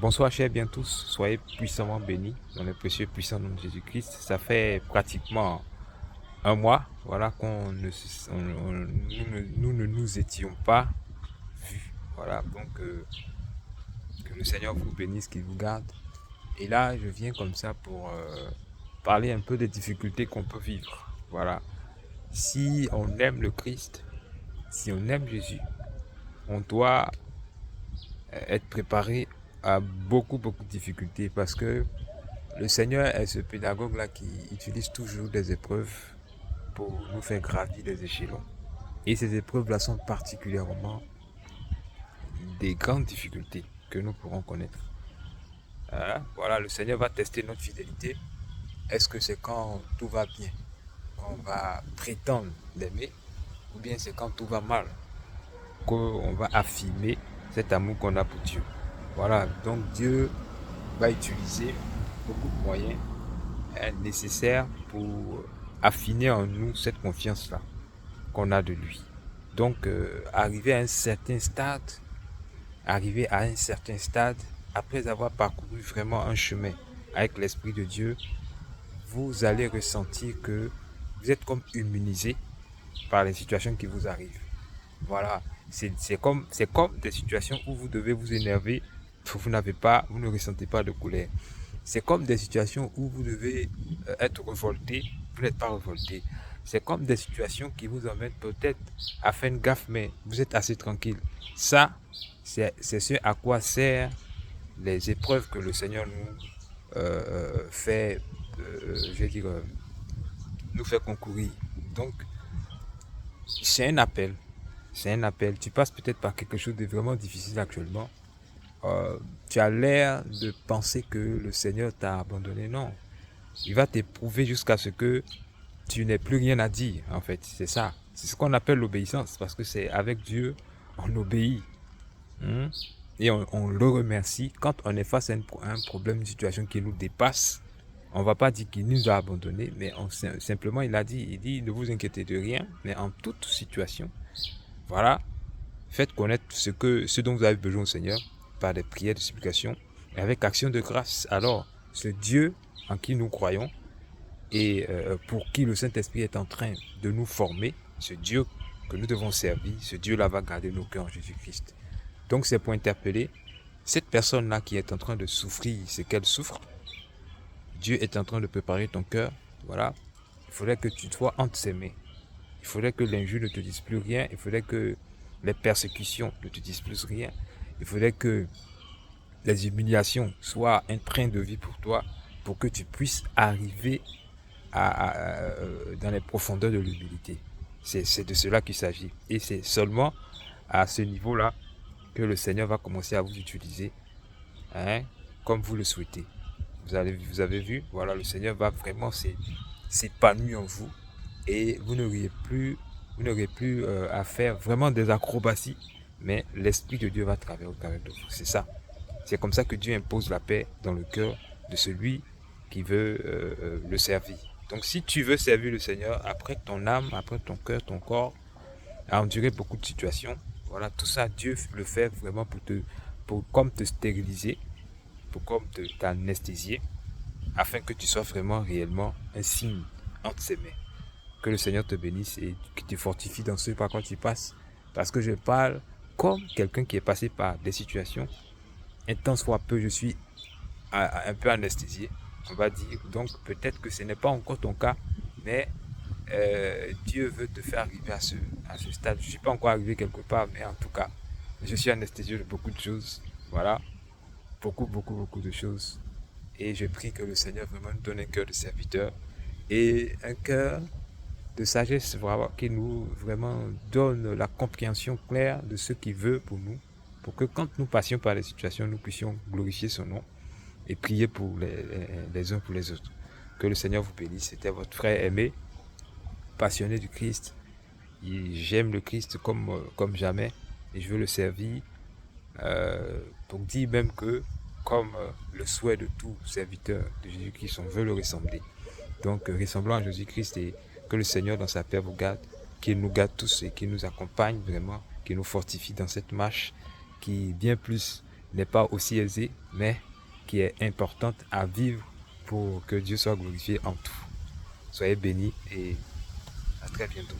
Bonsoir, chers bien tous. Soyez puissamment bénis dans le précieux puissant nom de Jésus-Christ. Ça fait pratiquement un mois, voilà, qu'on ne, nous ne nous étions pas vus. Voilà, donc que le Seigneur vous bénisse, qu'il vous garde. Et là, je viens comme ça pour parler un peu des difficultés qu'on peut vivre. Voilà, si on aime le Christ, si on aime Jésus, on doit être préparé à beaucoup de difficultés parce que le Seigneur est ce pédagogue-là qui utilise toujours des épreuves pour nous faire gravir des échelons. Et ces épreuves-là sont particulièrement des grandes difficultés que nous pourrons connaître. Voilà, le Seigneur va tester notre fidélité. Est-ce que c'est quand tout va bien qu'on va prétendre l'aimer, ou bien c'est quand tout va mal qu'on va affirmer cet amour qu'on a pour Dieu? Voilà, donc Dieu va utiliser beaucoup de moyens nécessaires pour affiner en nous cette confiance-là qu'on a de lui. Donc, arriver à un certain stade, après avoir parcouru vraiment un chemin avec l'Esprit de Dieu, vous allez ressentir que vous êtes comme immunisé par les situations qui vous arrivent. Voilà, c'est comme des situations où vous devez vous énerver, vous ne ressentez pas de colère. C'est comme des situations où vous devez être révolté, vous n'êtes pas révolté. C'est comme des situations qui vous emmènent peut-être à faire une gaffe, mais vous êtes assez tranquille. Ça, c'est ce à quoi servent les épreuves que le Seigneur nous fait, je vais dire, nous fait concourir. Donc, c'est un appel. C'est un appel. Tu passes peut-être par quelque chose de vraiment difficile actuellement. Euh, Tu as l'air de penser que le Seigneur t'a abandonné. Non. Il va t'éprouver jusqu'à ce que tu n'aies plus rien à dire, en fait. C'est ça. C'est ce qu'on appelle l'obéissance, parce que c'est avec Dieu, on obéit. Hein. Et on le remercie quand on est face à un problème, une situation qui nous dépasse. On ne va pas dire qu'il nous a abandonnés, mais simplement il dit, ne vous inquiétez de rien, mais en toute situation, voilà, faites connaître ce dont vous avez besoin au Seigneur par des prières de supplication et avec action de grâce. Alors, ce Dieu en qui nous croyons et pour qui le Saint-Esprit est en train de nous former, ce Dieu que nous devons servir, ce Dieu-là va garder nos cœurs en Jésus-Christ. Donc c'est pour interpeller cette personne-là qui est en train de souffrir ce qu'elle souffre. Dieu est en train de préparer ton cœur. Voilà. Il faudrait que tu sois entre ses mains. Il faudrait que l'injure ne te dise plus rien. Il faudrait que les persécutions ne te disent plus rien. Il faudrait que les humiliations soient un train de vie pour toi pour que tu puisses arriver dans les profondeurs de l'humilité. C'est de cela qu'il s'agit. Et c'est seulement à ce niveau-là que le Seigneur va commencer à vous utiliser, hein, comme vous le souhaitez. Vous avez vu, voilà, le Seigneur va vraiment s'épanouir en vous et vous n'aurez plus à faire vraiment des acrobaties, mais l'Esprit de Dieu va travailler au travers de vous. C'est ça. C'est comme ça que Dieu impose la paix dans le cœur de celui qui veut le servir. Donc si tu veux servir le Seigneur, après ton âme, après ton cœur, ton corps, a enduré beaucoup de situations, voilà, tout ça, Dieu le fait vraiment pour comme te stériliser, pour comme t'anesthésier, afin que tu sois vraiment réellement un signe entre ses mains. Que le Seigneur te bénisse et que te fortifie dans ce par quoi tu passes. Parce que je parle comme quelqu'un qui est passé par des situations. Un temps soit peu, je suis un peu anesthésié, on va dire. Donc peut-être que ce n'est pas encore ton cas, mais Dieu veut te faire arriver à ce stade. Je ne suis pas encore arrivé quelque part, mais en tout cas, je suis anesthésié de beaucoup de choses. Voilà, beaucoup de choses. Et je prie que le Seigneur vraiment nous donne un cœur de serviteur et un cœur de sagesse, vraiment, qui nous vraiment donne la compréhension claire de ce qu'il veut pour nous, pour que quand nous passions par les situations, nous puissions glorifier son nom et prier pour les uns pour les autres. Que le Seigneur vous bénisse. C'était votre frère aimé, passionné du Christ. J'aime le Christ comme jamais et je veux le servir pour dire même que, comme le souhait de tout serviteur de Jésus-Christ, on veut le ressembler. Donc, ressemblons à Jésus-Christ et que le Seigneur, dans sa paix, vous garde, qu'il nous garde tous et qu'il nous accompagne vraiment, qu'il nous fortifie dans cette marche qui, bien plus n'est pas aussi aisée, mais qui est importante à vivre pour que Dieu soit glorifié en tout. Soyez bénis et à très bientôt.